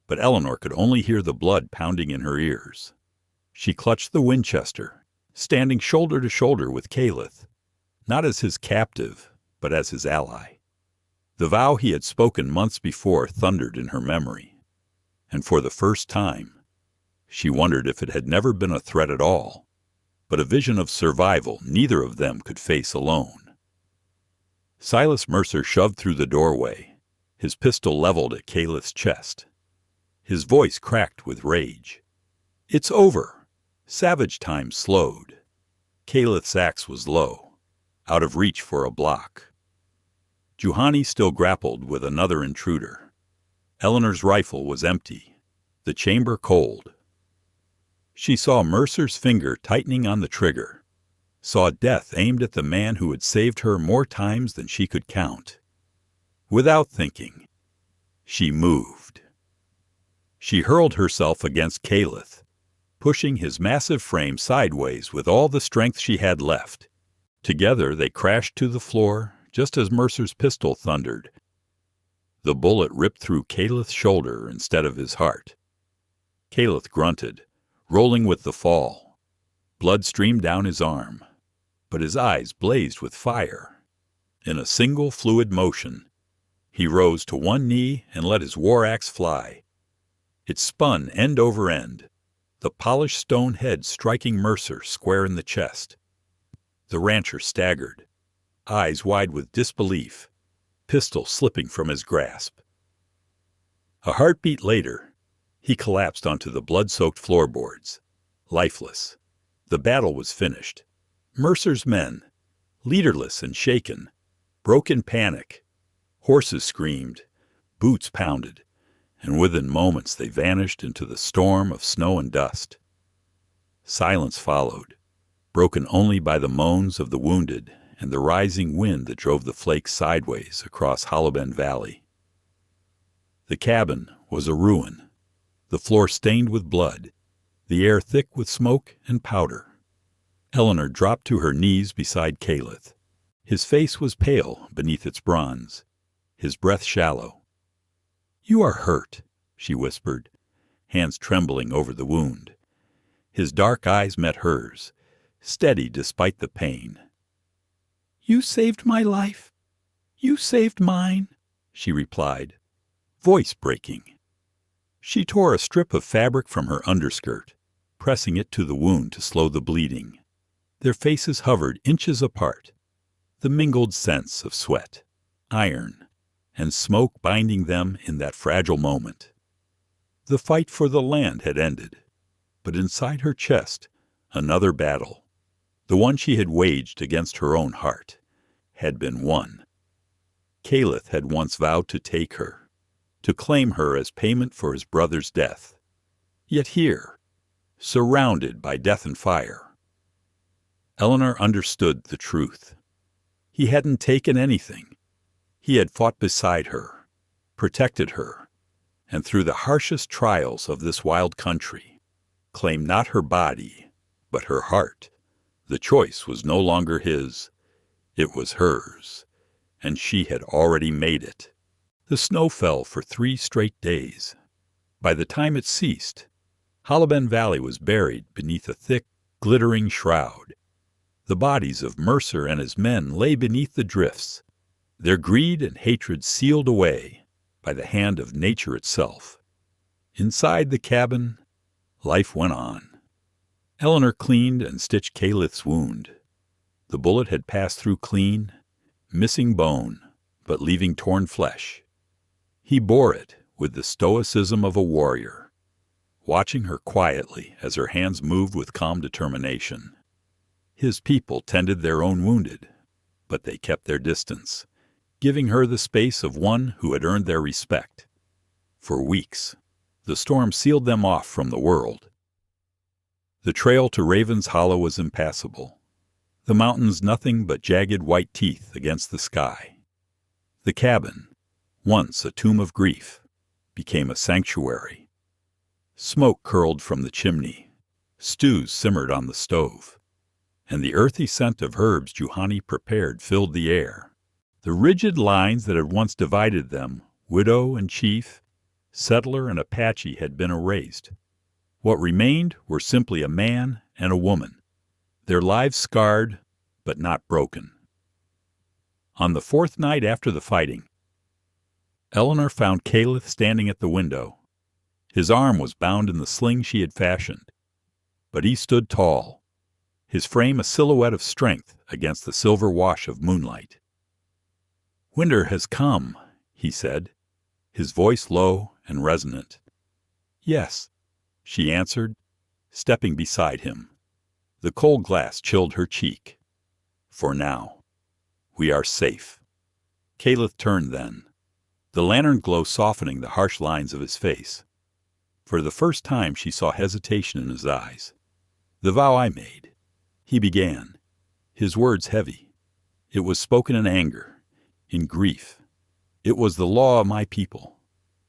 S1: but Eleanor could only hear the blood pounding in her ears. She clutched the Winchester, standing shoulder to shoulder with Kaelith, not as his captive, but as his ally. The vow he had spoken months before thundered in her memory, and for the first time, she wondered if it had never been a threat at all, but a vision of survival neither of them could face alone. Silas Mercer shoved through the doorway, his pistol leveled at Kaelith's chest. His voice cracked with rage. "It's over." Savage time slowed. Kaelith's axe was low, out of reach for a block. Juhani still grappled with another intruder. Eleanor's rifle was empty, the chamber cold. She saw Mercer's finger tightening on the trigger, saw death aimed at the man who had saved her more times than she could count. Without thinking, she moved. She hurled herself against Kaelith, pushing his massive frame sideways with all the strength she had left. Together they crashed to the floor just as Mercer's pistol thundered. The bullet ripped through Kaelith's shoulder instead of his heart. Kaelith grunted, rolling with the fall. Blood streamed down his arm, but his eyes blazed with fire. In a single fluid motion, he rose to one knee and let his war axe fly. It spun end over end, the polished stone head striking Mercer square in the chest. The rancher staggered, eyes wide with disbelief, pistol slipping from his grasp. A heartbeat later, he collapsed onto the blood-soaked floorboards, lifeless. The battle was finished. Mercer's men, leaderless and shaken, broke in panic. Horses screamed, boots pounded, and within moments they vanished into the storm of snow and dust. Silence followed, broken only by the moans of the wounded and the rising wind that drove the flakes sideways across Hollowben Valley. The cabin was a ruin, the floor stained with blood, the air thick with smoke and powder. Eleanor dropped to her knees beside Kaelith. His face was pale beneath its bronze, his breath shallow. "You are hurt," she whispered, hands trembling over the wound. His dark eyes met hers, steady despite the pain. "You saved my life. You saved mine," she replied, voice breaking. She tore a strip of fabric from her underskirt, pressing it to the wound to slow the bleeding. Their faces hovered inches apart, the mingled scents of sweat, iron, and smoke binding them in that fragile moment. The fight for the land had ended, but inside her chest, another battle, the one she had waged against her own heart, had been won. Kaelith had once vowed to take her, to claim her as payment for his brother's death. Yet here, surrounded by death and fire, Eleanor understood the truth. He hadn't taken anything. He had fought beside her, protected her, and through the harshest trials of this wild country, claimed not her body, but her heart. The choice was no longer his. It was hers, and she had already made it. The snow fell for 3 straight days. By the time it ceased, Hollowben Valley was buried beneath a thick, glittering shroud. The bodies of Mercer and his men lay beneath the drifts, their greed and hatred sealed away by the hand of nature itself. Inside the cabin, life went on. Eleanor cleaned and stitched Kaelith's wound. The bullet had passed through clean, missing bone, but leaving torn flesh. He bore it with the stoicism of a warrior, watching her quietly as her hands moved with calm determination. His people tended their own wounded, but they kept their distance, giving her the space of one who had earned their respect. For weeks, the storm sealed them off from the world. The trail to Raven's Hollow was impassable, the mountains nothing but jagged white teeth against the sky. The cabin, once a tomb of grief, became a sanctuary. Smoke curled from the chimney, stews simmered on the stove, and the earthy scent of herbs Juhani prepared filled the air. The rigid lines that had once divided them, widow and chief, settler and Apache, had been erased. What remained were simply a man and a woman, their lives scarred but not broken. On the fourth night after the fighting, Eleanor found Kaelith standing at the window. His arm was bound in the sling she had fashioned, but he stood tall, his frame a silhouette of strength against the silver wash of moonlight. "Winter has come," he said, his voice low and resonant. "Yes," she answered, stepping beside him. The cold glass chilled her cheek. "For now, we are safe." Kaelith turned then, the lantern glow softening the harsh lines of his face. For the first time she saw hesitation in his eyes. "The vow I made," he began, his words heavy. "It was spoken in anger, in grief. It was the law of my people,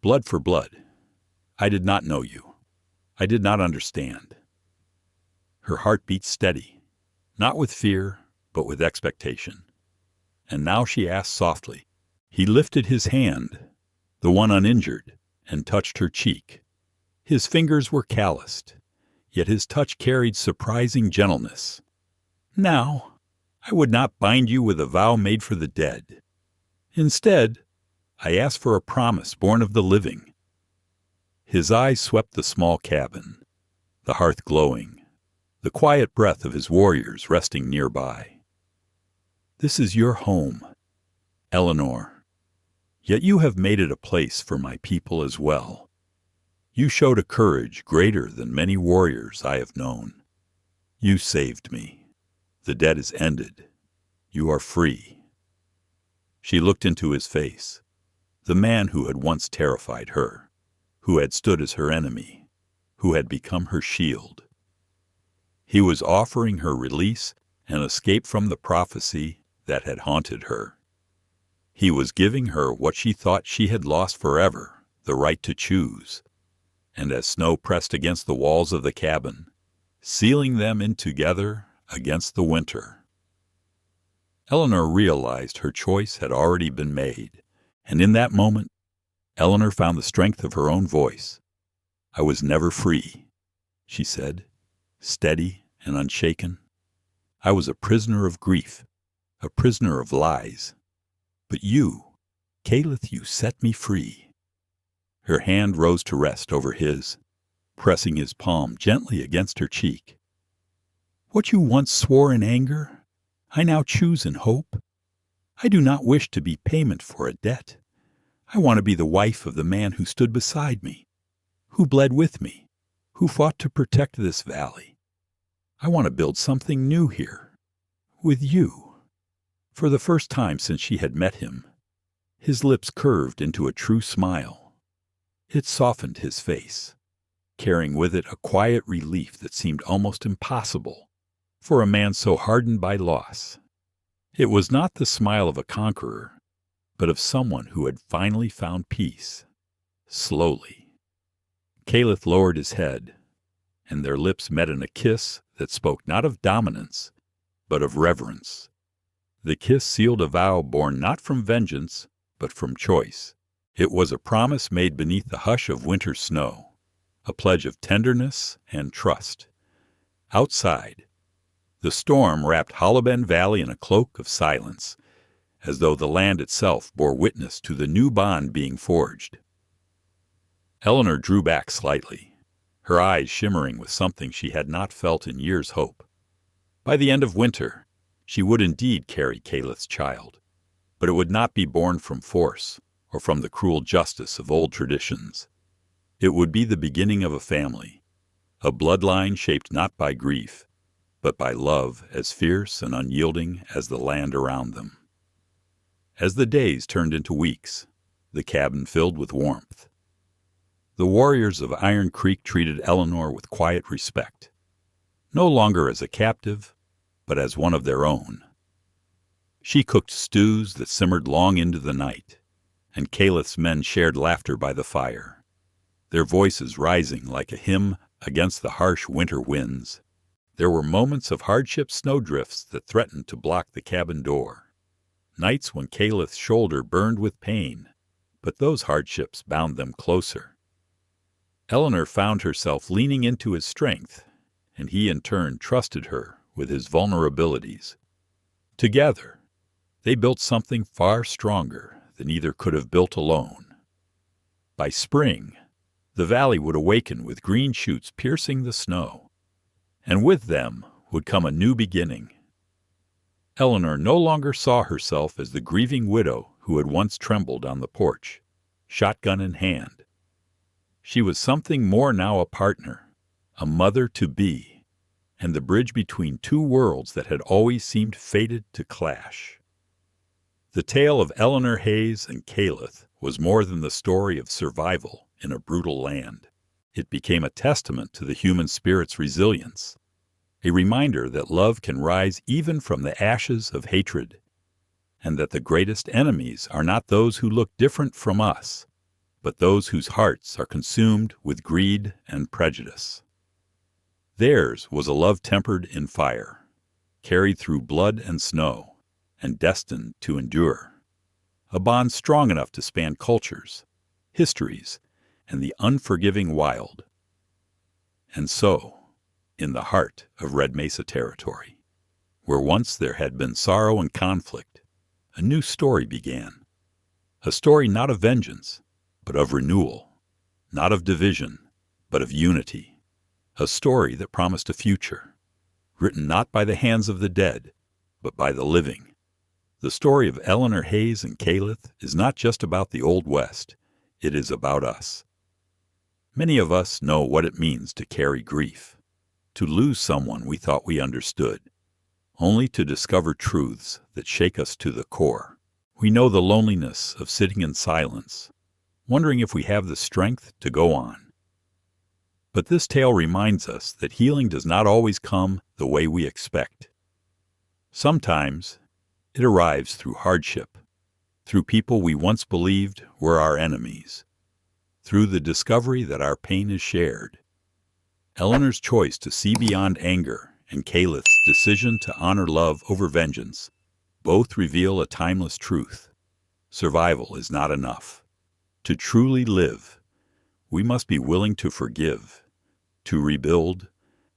S1: blood for blood. I did not know you. I did not understand." Her heart beat steady, not with fear, but with expectation. And now she asked softly. He lifted his hand, the one uninjured, and touched her cheek. His fingers were calloused, yet his touch carried surprising gentleness. "Now, I would not bind you with a vow made for the dead. Instead, I ask for a promise born of the living." His eyes swept the small cabin, the hearth glowing, the quiet breath of his warriors resting nearby. "This is your home, Eleanor, yet you have made it a place for my people as well. You showed a courage greater than many warriors I have known. You saved me. The debt is ended. You are free." She looked into his face, the man who had once terrified her, who had stood as her enemy, who had become her shield. He was offering her release and escape from the prophecy that had haunted her. He was giving her what she thought she had lost forever, the right to choose. And as snow pressed against the walls of the cabin, sealing them in together against the winter, Eleanor realized her choice had already been made, and in that moment, Eleanor found the strength of her own voice. "I was never free," she said, steady and unshaken. "I was a prisoner of grief, a prisoner of lies. But you, Kaelith, you set me free." Her hand rose to rest over his, pressing his palm gently against her cheek. "What you once swore in anger, I now choose in hope. I do not wish to be payment for a debt. I want to be the wife of the man who stood beside me, who bled with me, who fought to protect this valley. I want to build something new here, with you." For the first time since she had met him, his lips curved into a true smile. It softened his face, carrying with it a quiet relief that seemed almost impossible for a man so hardened by loss. It was not the smile of a conqueror, but of someone who had finally found peace. Slowly, Kaelith lowered his head, and their lips met in a kiss that spoke not of dominance, but of reverence. The kiss sealed a vow born not from vengeance, but from choice. It was a promise made beneath the hush of winter snow, a pledge of tenderness and trust. Outside, The storm wrapped Hollowben Valley in a cloak of silence, as though the land itself bore witness to the new bond being forged. Eleanor drew back slightly, her eyes shimmering with something she had not felt in years' hope. By the end of winter, she would indeed carry Kaelith's child, but it would not be born from force or from the cruel justice of old traditions. It would be the beginning of a family, a bloodline shaped not by grief, but by love as fierce and unyielding as the land around them. As the days turned into weeks, the cabin filled with warmth. The warriors of Iron Creek treated Eleanor with quiet respect, no longer as a captive, but as one of their own. She cooked stews that simmered long into the night, and Kaelith's men shared laughter by the fire, their voices rising like a hymn against the harsh winter winds. There were moments of hardship snowdrifts that threatened to block the cabin door, nights when Kaelith's shoulder burned with pain, but those hardships bound them closer. Eleanor found herself leaning into his strength, and he in turn trusted her with his vulnerabilities. Together, they built something far stronger than either could have built alone. By spring, the valley would awaken with green shoots piercing the snow, and with them would come a new beginning. Eleanor no longer saw herself as the grieving widow who had once trembled on the porch, shotgun in hand. She was something more now, a partner, a mother-to-be, and the bridge between two worlds that had always seemed fated to clash. The tale of Eleanor Hayes and Kaelith was more than the story of survival in a brutal land. It became a testament to the human spirit's resilience, a reminder that love can rise even from the ashes of hatred, and that the greatest enemies are not those who look different from us, but those whose hearts are consumed with greed and prejudice. Theirs was a love tempered in fire, carried through blood and snow, and destined to endure. A bond strong enough to span cultures, histories, and the unforgiving wild. And so, in the heart of Red Mesa Territory, where once there had been sorrow and conflict, a new story began. A story not of vengeance, but of renewal, not of division, but of unity. A story that promised a future, written not by the hands of the dead, but by the living. The story of Eleanor Hayes and Kaelith is not just about the Old West, it is about us. Many of us know what it means to carry grief, to lose someone we thought we understood, only to discover truths that shake us to the core. We know the loneliness of sitting in silence, wondering if we have the strength to go on. But this tale reminds us that healing does not always come the way we expect. Sometimes it arrives through hardship, through people we once believed were our enemies, through the discovery that our pain is shared. Eleanor's choice to see beyond anger and Kaelith's decision to honor love over vengeance both reveal a timeless truth. Survival is not enough. To truly live, we must be willing to forgive, to rebuild,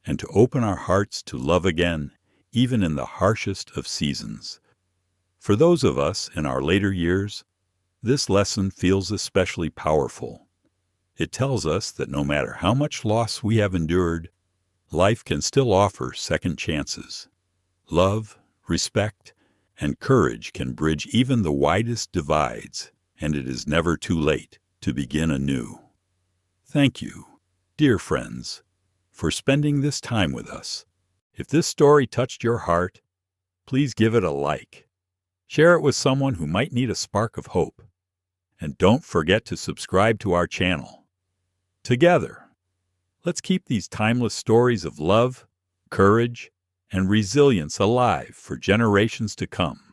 S1: and to open our hearts to love again, even in the harshest of seasons. For those of us in our later years, this lesson feels especially powerful. It tells us that no matter how much loss we have endured, life can still offer second chances. Love, respect, and courage can bridge even the widest divides, and it is never too late to begin anew. Thank you, dear friends, for spending this time with us. If this story touched your heart, please give it a like. Share it with someone who might need a spark of hope. And don't forget to subscribe to our channel. Together, let's keep these timeless stories of love, courage, and resilience alive for generations to come.